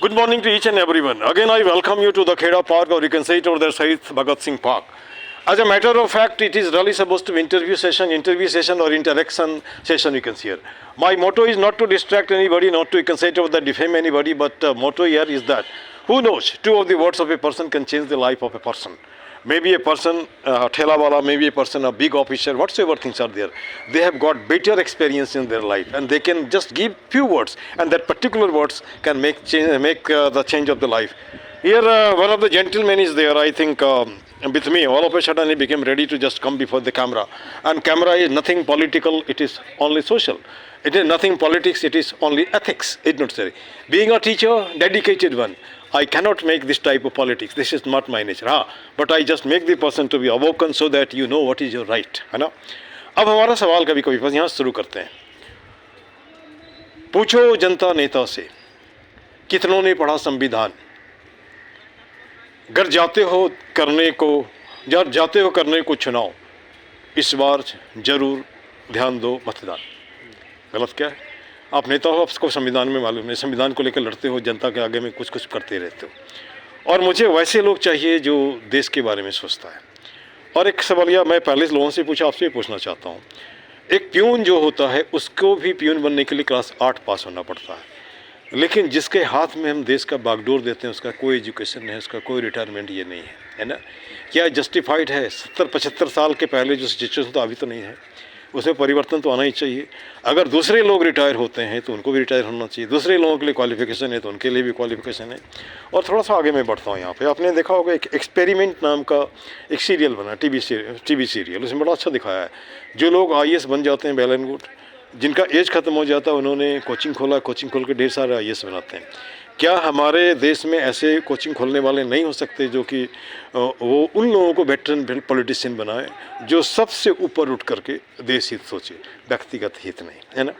Good morning to each and everyone. Again, I welcome you to the Kheda Park, or you can say it over there, Shahid Bhagat Singh Park. As a matter of fact, it is really supposed to be interview session or interaction session, you can see here. My motto is not to distract anybody, not to, you can say it over there, defame anybody, but motto here is that, who knows, two of the words of a person can change the life of a person. Maybe a person, thela wala, maybe a person, a big officer, whatsoever things are there. They have got better experience in their life, and they can just give few words, and that particular words can make the change of the life. Here, one of the gentlemen is there, I think, with me. All of a sudden, he became ready to just come before the camera. And camera is nothing political, it is only social. It is nothing politics, it is only ethics, it's not necessary. Being a teacher, dedicated one, I cannot make this type of politics. This is not my nature. But I just make the person to be awoken so that you know what is your right, है ना. अब हमारा सवाल कभी कभी बस यहाँ शुरू करते हैं. पूछो जनता नेता से, कितनों ने पढ़ा संविधान? घर जाते हो करने को चुनाव, इस बार जरूर ध्यान दो मतदान. गलत क्या है? आप नेता हो, आपको संविधान में मालूम है, संविधान को लेकर लड़ते हो, जनता के आगे में कुछ कुछ करते रहते हो. और मुझे वैसे लोग चाहिए जो देश के बारे में सोचता है. और एक सवालिया मैं पहले लोगों से पूछा, आपसे भी पूछना चाहता हूँ. एक प्यून जो होता है, उसको भी प्यून बनने के लिए क्लास 8 पास होना पड़ता है. लेकिन जिसके हाथ में हम देश का बागडोर देते हैं, उसका कोई एजुकेशन नहीं है, उसका कोई रिटायरमेंट ये नहीं है ना. क्या जस्टिफाइड है? 70-75 साल के पहले जो सिचुएशन था अभी तो नहीं है. उसमें परिवर्तन तो आना ही चाहिए. अगर दूसरे लोग रिटायर होते हैं तो उनको भी रिटायर होना चाहिए. दूसरे लोगों के लिए क्वालिफिकेशन है तो उनके लिए भी क्वालिफिकेशन है. और थोड़ा सा आगे मैं बढ़ता हूँ. यहाँ पे आपने देखा होगा एक एक्सपेरिमेंट नाम का एक सीरियल बना, टीवी सीरियल. उसमें बड़ा अच्छा दिखाया है. जो लोग IAS बन जाते हैं, वेल एंड गुड. जिनका एज ख़त्म हो जाता है, उन्होंने कोचिंग खोला, कोचिंग खोल के ढेर सारे IAS बनाते हैं. क्या हमारे देश में ऐसे कोचिंग खोलने वाले नहीं हो सकते जो कि वो उन लोगों को वेटरन पॉलिटिशियन बनाए जो सबसे ऊपर उठ करके देश हित सोचे, व्यक्तिगत हित नहीं, है ना.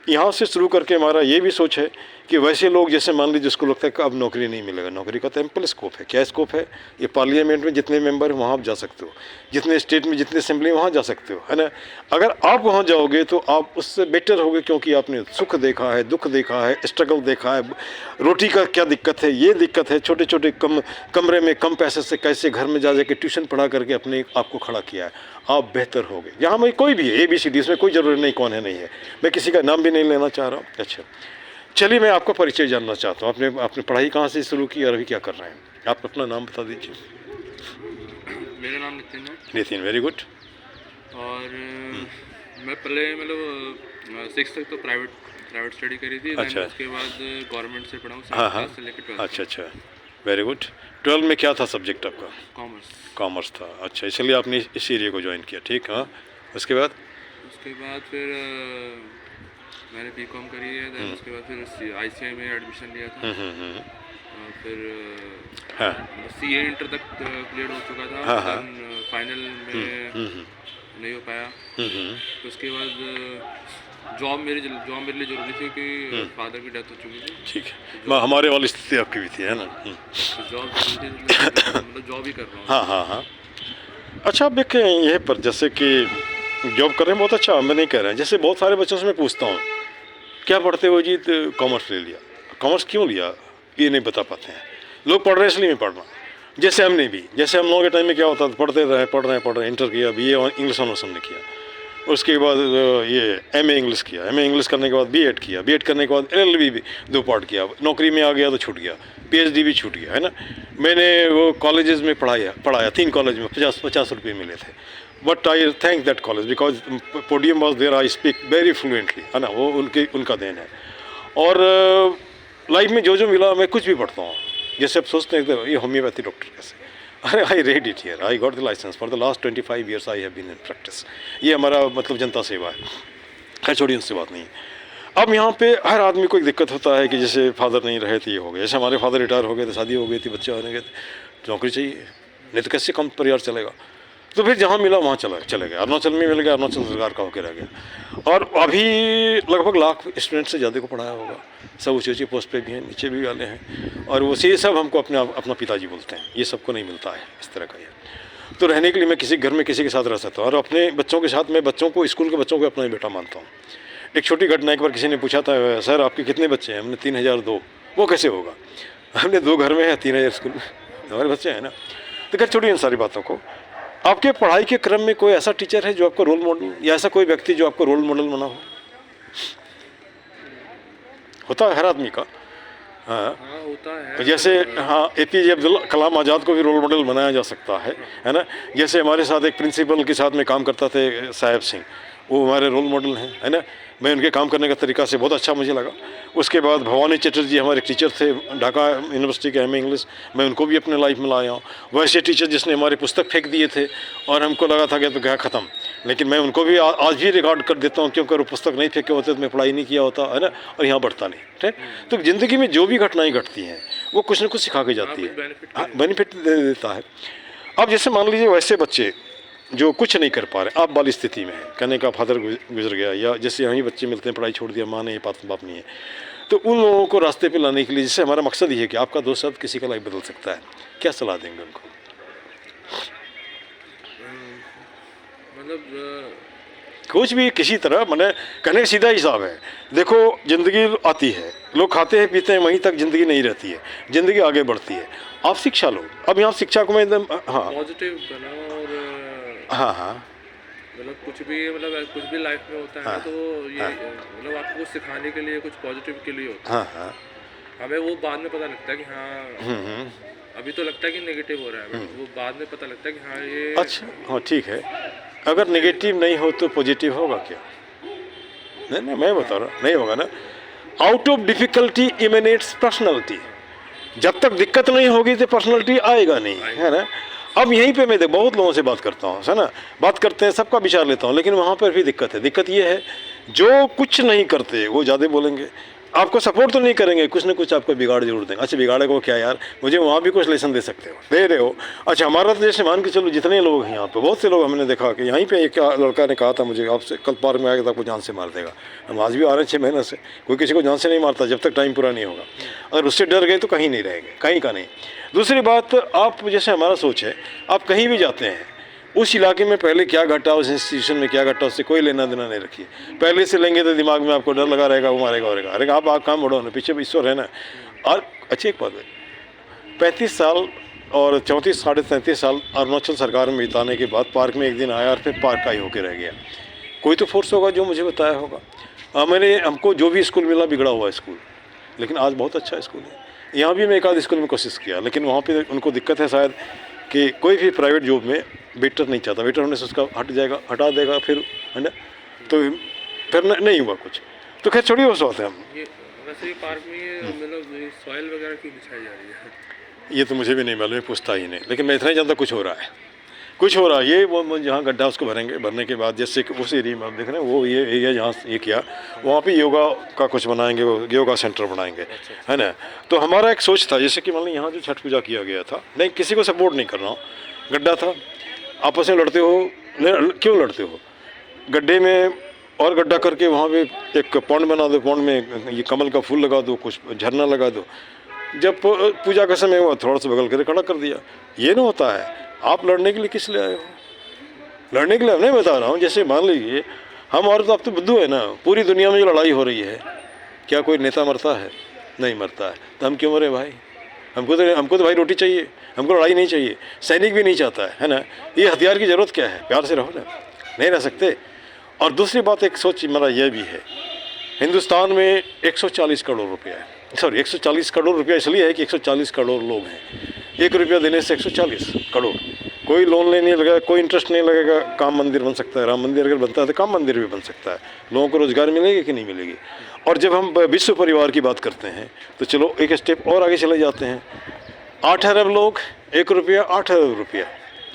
यहाँ से शुरू करके हमारा ये भी सोच है कि वैसे लोग जैसे मान लीजिए जिसको लगता है कि अब नौकरी नहीं मिलेगा, नौकरी का तो एम्पल स्कोप है. क्या स्कोप है? ये पार्लियामेंट में जितने मेंबर हैं वहाँ आप जा सकते हो, जितने स्टेट में जितने असेंबली वहाँ जा सकते हो, है ना. अगर आप वहाँ जाओगे तो आप उससे बेटर होगे, क्योंकि आपने सुख देखा है, दुख देखा है, स्ट्रगल देखा है, रोटी का क्या दिक्कत है, ये दिक्कत है, छोटे छोटे कमरे में कम पैसे से कैसे घर में जा के ट्यूशन पढ़ा करके अपने आपको खड़ा किया है. आप बेहतर हो गए. यहाँ में कोई भी है ABCD, इसमें कोई ज़रूरी नहीं कौन है नहीं है. मैं किसी का नाम भी नहीं लेना चाह रहा हूँ. अच्छा, चलिए मैं आपका परिचय जानना चाहता हूँ. आपने पढ़ाई कहाँ से शुरू की और अभी क्या कर रहे हैं? आप अपना नाम बता दीजिए. मेरा नाम नितिन है. Nitin, very good. और मैं पहले मतलब 6 तक तो प्राइवेट स्टडी करी थी. अच्छा. उसके बाद गवर्नमेंट से पढ़ा हूँ, हाँ हाँ. से लेकर 12th. अच्छा, वेरी गुड. 12 में क्या था सब्जेक्ट आपका? कॉमर्स था. अच्छा, इसलिए आपने इस एरिया को ज्वाइन किया. ठीक. हाँ, उसके बाद फिर मैंने B.Com करी है. then उसके बाद फिर ICI में एडमिशन लिया था. फिर हाँ. CA इंटर तक क्लियर हो चुका था. हाँ, हाँ. फाइनल में नहीं हो पाया. तो उसके बाद जॉब मेरे लिए ज़रूरी थी क्योंकि फादर की डेथ हो चुकी थी. ठीक है. हमारे वाली स्थिति आपकी भी थी, है ना. जॉब मतलब जॉब ही कर रहा हूँ. हाँ. अच्छा, अब देखें यह पर जैसे कि जॉब कर रहे हैं, बहुत अच्छा. मैं नहीं कह रहे हैं. जैसे बहुत सारे बच्चों से मैं पूछता हूँ, क्या पढ़ते हो जी? तो कॉमर्स ले लिया. कॉमर्स क्यों लिया ये नहीं बता पाते हैं. लोग पढ़ रहे हैं इसलिए नहीं पढ़ना. जैसे हमने भी, जैसे हम लोगों के टाइम में क्या होता था, पढ़ रहे हैं, इंटर किया, BA इंग्लिश ऑनर्स हमने किया. उसके बाद ये MA इंग्लिश किया. MA इंग्लिश करने के बाद B.Ed किया. B.Ed करने के बाद LLB भी 2 पार्ट किया. नौकरी में आ गया तो छूट गया. PhD भी छूट गया, है ना. मैंने वो कॉलेजेस में पढ़ाया 3 कॉलेज में 50 रुपये मिले थे. But I thank that college because podium was there. I speak very fluently, है ना. वो उनका देन है. और लाइफ में जो मिला, मैं कुछ भी पढ़ता हूँ. जैसे आप सोचते हैं ये होम्योपैथी डॉक्टर कैसे, अरे I read it here, I got the license for the last 25 years I have been in practice. ये हमारा मतलब जनता सेवा है. खैर छोड़िए, उससे बात नहीं है. अब यहाँ पे हर आदमी को एक दिक्कत होता है कि जैसे फादर नहीं रहे थे, ये हो गया. जैसे हमारे फादर रिटायर हो गए थे, शादी हो गई थी, बच्चे होने गए थे, नौकरी चाहिए, नहीं तो कैसे कम परिवार चलेगा. तो फिर जहाँ मिला वहाँ चले गए. अरुणाचल में मिल गया, अरुणाचल सरकार का होकर रह गया. और अभी लगभग 1 लाख स्टूडेंट से ज़्यादा को पढ़ाया होगा. सब ऊँची पोस्ट पे भी हैं, नीचे भी वाले हैं. और वो ये सब हमको अपना पिताजी बोलते हैं. ये सबको नहीं मिलता है इस तरह का. ये तो रहने के लिए मैं किसी घर में किसी के साथ रह सकता हूँ. और अपने बच्चों के साथ मैं बच्चों को, स्कूल के बच्चों को अपना बेटा मानता हूँ. एक छोटी घटना, एक बार किसी ने पूछा था, सर आपके कितने बच्चे हैं? हमने 3002. वो कैसे होगा? हमने 2 घर में है, 3 है स्कूल में, हमारे बच्चे हैं ना। तो खैर छोड़िए इन सारी बातों को। आपके पढ़ाई के क्रम में कोई ऐसा टीचर है जो आपका रोल मॉडल, या ऐसा कोई व्यक्ति जो आपको रोल मॉडल बना हो? होता है हर आदमी का। हाँ, हाँ होता है। जैसे हाँ, APJ अब्दुल कलाम आज़ाद को भी रोल मॉडल बनाया जा सकता है ना। जैसे हमारे साथ एक प्रिंसिपल के साथ में काम करता थे साहेब सिंह, वो हमारे रोल मॉडल हैं, है ना। मैं उनके काम करने का तरीका से बहुत अच्छा मुझे लगा। उसके बाद भवानी चटर्जी हमारे टीचर थे ढाका यूनिवर्सिटी के MA इंग्लिश, मैं उनको भी अपने लाइफ में लाया हूँ। वैसे टीचर जिसने हमारे पुस्तक फेंक दिए थे और हमको लगा था कि तो गया ख़त्म, लेकिन मैं उनको भी आज भी रिकॉर्ड कर देता हूँ, क्योंकि वो पुस्तक नहीं फेंके होते तो मैं पढ़ाई नहीं किया होता, है ना, और यहाँ बढ़ता नहीं। ठीक, तो ज़िंदगी में जो भी घटनाएँ घटती हैं वो कुछ ना कुछ सिखा के जाती है, बेनिफिट दे देता है। अब जैसे मान लीजिए वैसे बच्चे जो कुछ नहीं कर पा रहे, आप वाली स्थिति में है, कहने का फादर गुजर गया, या जैसे यहीं बच्चे मिलते हैं पढ़ाई छोड़ दिया, माँ नहीं, बाप नहीं है, तो उन लोगों को रास्ते पे लाने के लिए, जैसे हमारा मकसद ये है कि आपका 2 शब्द किसी का लाइफ बदल सकता है, क्या सलाह देंगे उनको? मतलब कुछ भी किसी तरह, मैंने कहने का सीधा हिसाब है। देखो ज़िंदगी आती है, लोग खाते हैं पीते हैं, वहीं तक ज़िंदगी नहीं रहती है, ज़िंदगी आगे बढ़ती है। आप शिक्षा लो। अब यहाँ शिक्षा को मैं एकदम हाँ पॉजिटिव बनाओ और हाँ मतलब कुछ भी लाइफ में होता है ना, तो ये मतलब आपको कुछ सिखाने के लिए, कुछ पॉजिटिव के लिए होता है। हाँ, हमें वो बाद में पता लगता है कि हाँ अभी तो लगता है कि नेगेटिव हो रहा है, वो बाद में पता लगता है कि हाँ ये अच्छा, हाँ ठीक है। अगर नेगेटिव नहीं हो तो पॉजिटिव होगा क्या? नहीं, मैं बता रहा हूँ, नहीं होगा ना। Out of difficulty emanates personality. जब तक दिक्कत नहीं होगी तो पर्सनैलिटी आएगा नहीं, है ना। अब यहीं पे मैं बहुत लोगों से बात करता हूँ, है ना, बात करते हैं, सबका विचार लेता हूँ, लेकिन वहाँ पर भी दिक्कत है। दिक्कत ये है, जो कुछ नहीं करते वो ज़्यादा बोलेंगे, आपको सपोर्ट तो नहीं करेंगे, कुछ ना कुछ आपको बिगाड़ जरूर देंगे। अच्छा, बिगाड़े को क्या यार, मुझे वहाँ भी कुछ लेसन दे सकते हो, दे रहे हो। अच्छा, हमारा तो जैसे मान के चलो जितने लोग हैं यहाँ पे, बहुत से लोग हमने देखा कि यहीं पे एक लड़का ने कहा था मुझे, आपसे कल पार्क में आया था, आपको जान से मार देगा। हम आज भी आ रहे हैं 6 महीने से, कोई किसी को जान से नहीं मारता जब तक टाइम पूरा नहीं होगा। अगर उससे डर गए तो कहीं नहीं रहेंगे, कहीं का नहीं। दूसरी बात, आप जैसे हमारा सोच है, आप कहीं भी जाते हैं, उस इलाके में पहले क्या घटा, उस इंस्टीट्यूशन में क्या घटा, उससे कोई लेना देना नहीं रखिए। पहले से लेंगे तो दिमाग में आपको डर लगा रहेगा, वो मारेगा और अरे आप काम बढ़ो ना, पीछे ईश्वर है ना। और अच्छी एक बात है, 35 साल और 34 साढ़े 33 साल अरुणाचल सरकार में बिताने के बाद पार्क में एक दिन आया और फिर पार्क का ही होके रह गया। कोई तो फोर्स होगा जो मुझे बताया होगा। हमको जो भी स्कूल मिला बिगड़ा हुआ स्कूल, लेकिन आज बहुत अच्छा स्कूल है। यहाँ भी मैं एक आध स्कूल में कोशिश किया, लेकिन वहाँ पे उनको दिक्कत है शायद कि कोई भी प्राइवेट जॉब में वेटर नहीं चाहता, वेटर होने से उसका हटा देगा फिर, है ना, तो फिर नहीं हुआ कुछ। तो खैर छोड़िए उस बात है। हम ये वैसे ही पार्क में ये मतलब सॉइल वगैरह क्यों बिछाई जा रही है? ये तो मुझे भी नहीं मालूम, पूछता ही नहीं, लेकिन मैं इतना ही जानता कुछ हो रहा है, कुछ हो रहा है। ये वो जहाँ गड्ढा उसको भरेंगे, भरने के बाद जैसे कि उस एरिया में आप देख रहे हैं, वो ये एरिया जहाँ ये किया, वहाँ पे योगा का कुछ बनाएंगे, वो योगा सेंटर बनाएंगे, है ना। तो हमारा एक सोच था, जैसे कि मान लो यहाँ जो छठ पूजा किया गया था, नहीं किसी को सपोर्ट नहीं कर रहा हूँ, गड्ढा था, आपस में लड़ते हो, क्यों लड़ते हो? गड्ढे में और गड्ढा करके वहाँ पे एक पौंड बना दो, पौंड में ये कमल का फूल लगा दो, कुछ झरना लगा दो। जब पूजा का समय हुआ थोड़ा सा बगल कर खड़ा कर दिया। ये नहीं होता है। आप लड़ने के लिए किस लिए आए हो? लड़ने के लिए नहीं बता रहा हूँ। जैसे मान लीजिए हम, और तो अब तो बुद्धू है ना, पूरी दुनिया में जो लड़ाई हो रही है, क्या कोई नेता मरता है? नहीं मरता है। तो हम क्यों मरे भाई? हमको तो भाई रोटी चाहिए, हमको लड़ाई नहीं चाहिए। सैनिक भी नहीं चाहता है ना। ये हथियार की ज़रूरत क्या है? प्यार से रहो ना, नहीं रह सकते। और दूसरी बात, एक सोच मेरा यह भी है, हिंदुस्तान में 140 करोड़ रुपया है, सॉरी 140 करोड़ रुपया इसलिए है कि 140 करोड़ लोग हैं। 1 रुपया देने से 140 करोड़, कोई लोन लेने लगेगा, कोई इंटरेस्ट नहीं लगेगा, काम मंदिर बन सकता है। राम मंदिर अगर बनता है तो काम मंदिर भी बन सकता है। लोगों को रोज़गार मिलेगी कि नहीं मिलेगी? और जब हम विश्व परिवार की बात करते हैं तो चलो एक स्टेप और आगे चले जाते हैं। 8 अरब लोग, 1 रुपया 8 अरब रुपया,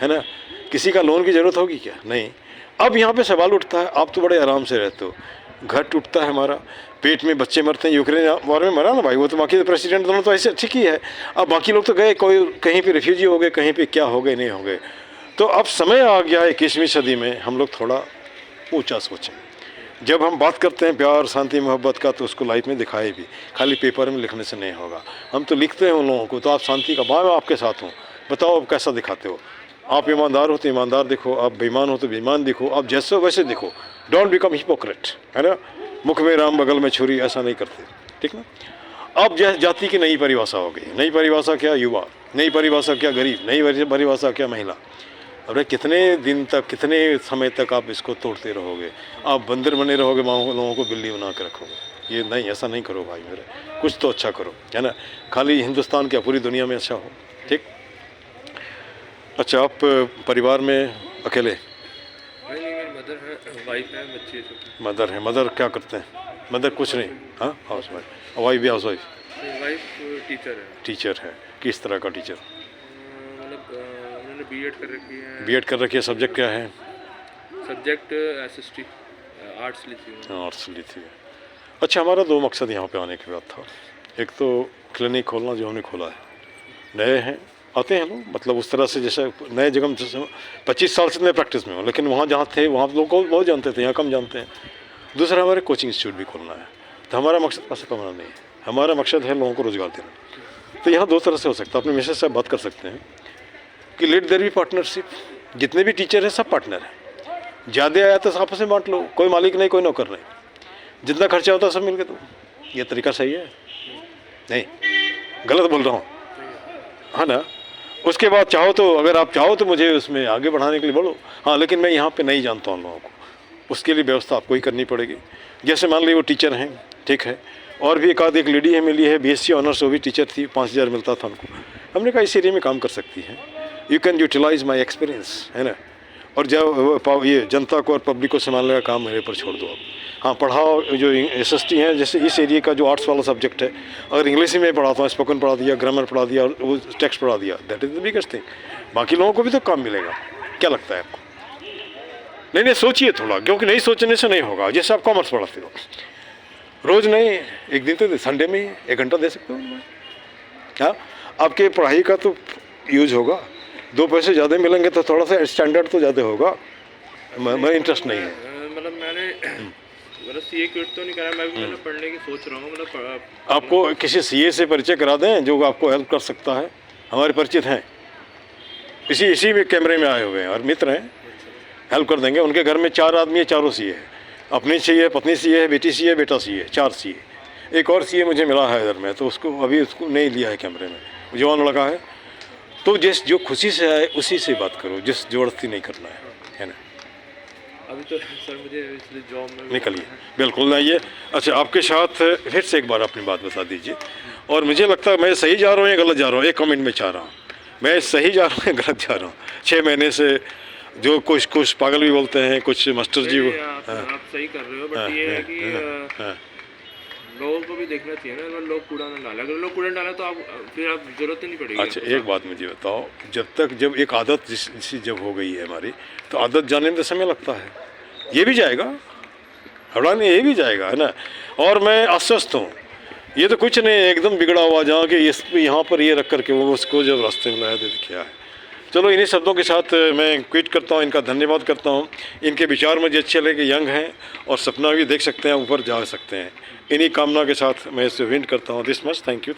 है ना। किसी का लोन की ज़रूरत होगी क्या? नहीं। अब यहाँ पे सवाल उठता है, आप तो बड़े आराम से रहते हो, घर टूटता है हमारा, पेट में बच्चे मरते हैं। यूक्रेन वार में मरा ना भाई, वो तो बाकी तो प्रेसिडेंट दोनों तो ऐसे ठीक ही है। अब बाकी लोग तो गए, कोई कहीं पे रिफ्यूजी हो गए, कहीं पे क्या हो गए, नहीं हो गए। तो अब समय आ गया है 21वीं सदी में हम लोग थोड़ा ऊंचा सोचें। जब हम बात करते हैं प्यार, शांति, मोहब्बत का, तो उसको लाइफ में दिखाए भी, खाली पेपर में लिखने से नहीं होगा। हम तो लिखते हैं उन लोगों को, तो आप शांति का, मैं आपके साथ हूँ, बताओ आप कैसा दिखाते हो? आप ईमानदार हो तो ईमानदार दिखो, आप बेईमान हो तो बेईमान दिखो, आप जैसे हो वैसे दिखो। डोंट बिकम हिपोक्रेट, है ना। मुख में राम बगल में छुरी, ऐसा नहीं करते, ठीक ना। अब जाति की नई परिभाषा हो गई। नई परिभाषा क्या? युवा। नई परिभाषा क्या? गरीब। नई परिभाषा क्या? महिला। अरे कितने दिन तक, कितने समय तक आप इसको तोड़ते रहोगे? आप बंदर बने रहोगे, लोगों को बिल्ली बना के रखोगे। ये नहीं, ऐसा नहीं करो भाई मेरे, कुछ तो अच्छा करो, है ना। खाली हिंदुस्तान क्या, पूरी दुनिया में अच्छा हो। ठीक। अच्छा, आप परिवार में अकेले? नहीं, मेरी मदर है, वाइफ है, बच्ची है छोटी। मदर है। मदर क्या करते हैं? मदर कुछ नहीं, हाँ, हाउस वाइफ। वाइफ भी हाउस वाइफ? वाइफ टीचर है। टीचर है। किस तरह का टीचर? मतलब उन्होंने बीएड कर रखी है। बीएड कर रखी है। सब्जेक्ट क्या है? सब्जेक्ट एसएसटी, आर्ट्स ली थी उन्होंने। आर्ट्स ली थी। अच्छा, हमारा दो मकसद यहाँ पे आने के बाद था। एक तो क्लिनिक खोलना, जो हमने खोला है। नए हैं, आते हैं लोग, मतलब उस तरह से जैसे नए जगह, जैसे 25 साल से मैं प्रैक्टिस में हूँ, लेकिन वहाँ जहाँ थे वहाँ लोग को बहुत जानते थे, यहाँ कम जानते हैं। दूसरा, हमारे कोचिंग इंस्टीट्यूट भी खोलना है। तो हमारा मकसद पैसा कमाना नहीं है, हमारा मकसद है लोगों को रोज़गार देना। तो यहाँ दो तरह से हो सकता है। अपने मिसेज से बात कर सकते हैं कि लेट देयर बी पार्टनरशिप। जितने भी टीचर हैं सब पार्टनर हैं। ज़्यादा आया तो आपस में बांट लो, कोई मालिक नहीं, कोई नौकर नहीं, जितना खर्चा होता है सब मिल के दो। ये तरीका सही है? नहीं, गलत बोल रहा हूँ, है ना। उसके बाद चाहो तो, अगर आप चाहो तो मुझे उसमें आगे बढ़ाने के लिए बोलो, हाँ, लेकिन मैं यहाँ पे नहीं जानता हूँ लोगों को, उसके लिए व्यवस्था आपको ही करनी पड़ेगी। जैसे मान ली वो टीचर हैं, ठीक है, और भी एक लेडी है मिली है, बीएससी ऑनर्स, वो भी टीचर थी, 5000 मिलता था उनको। हमने कहा इस एरिया में काम कर सकती है, you can utilize my experience, है ना। और जब ये जनता को और पब्लिक को संभालने का काम मेरे पर छोड़ दो आप। हाँ, पढ़ाओ। जो एसएसटी हैं, जैसे इस एरिया का जो आर्ट्स वाला सब्जेक्ट है, अगर इंग्लिश में पढ़ाता हूँ, स्पोकन पढ़ा दिया, ग्रामर पढ़ा दिया, वो टेक्स्ट पढ़ा दिया, that is the biggest thing. बाकी लोगों को भी तो काम मिलेगा। क्या लगता है आपको? नहीं, सोचिए थोड़ा, क्योंकि नहीं सोचने से नहीं होगा। जैसे आप कॉमर्स पढ़ाते हो, रोज़ नहीं, एक दिन तो संडे में 1 घंटा दे सकते हो। हाँ, आपके पढ़ाई का तो यूज होगा, 2 पैसे ज़्यादा मिलेंगे तो थोड़ा सा स्टैंडर्ड तो ज़्यादा होगा। मैं इंटरेस्ट नहीं है। मतलब मैंने सीए क्विट तो नहीं करा, मैं भी मतलब पढ़ने की सोच रहा हूँ। मतलब आपको किसी सीए से परिचय करा दें जो आपको हेल्प कर सकता है। हमारे परिचित हैं, इसी में कैमरे में आए हुए हैं और मित्र हैं, हेल्प कर देंगे। उनके घर में 4 आदमी है, चारों सीए है। अपनी सीए, पत्नी सीए है, बेटी सीए, बेटा सीए, 4 सीए। एक और सीए मुझे मिला है इधर में, तो उसको अभी उसको नहीं लिया है कैमरे में, जवान लड़का है। तो जो खुशी से आए उसी से बात करो, जिस ज़बरदस्ती नहीं करना है ना। अभी तो सर मुझे इसलिए जॉब में निकलिए, बिल्कुल नहीं है। अच्छा, आपके साथ फिर से एक बार अपनी बात बता दीजिए। और मुझे लगता है मैं सही जा रहा हूँ या गलत जा रहा हूँ, एक कमेंट में चाह रहा हूँ, मैं सही जा रहा हूँ या गलत जा रहा हूँ। 6 महीने से जो कुछ पागल भी बोलते हैं, कुछ मास्टर जी। आप सही कर रहे हो, बट ये है कि लोगों को भी देखना चाहिए ना। लोग कूड़ा ना डालें, अगर लोग कूड़ा डालें तो आप फिर आप जरूरत ही नहीं पड़ेगी। अच्छा, एक बात मुझे बताओ, जब एक आदत जिससे जब हो गई है हमारी, तो आदत जाने में तो समय लगता है। ये भी जाएगा, हटाने ये भी जाएगा, है ना। और मैं आश्वस्त हूँ, ये तो कुछ नहीं, एकदम बिगड़ा हुआ, जहाँ के इस यहाँ पर ये रख करके वो उसको जब रास्ते में लाया तो क्या है। चलो, इन्हीं शब्दों के साथ मैं क्विट करता हूँ, इनका धन्यवाद करता हूँ। इनके विचार मुझे अच्छे लगे, यंग हैं और सपना भी देख सकते हैं, ऊपर जा सकते हैं। इन्हीं कामना के साथ मैं इससे विंड करता हूँ। This much, thank you.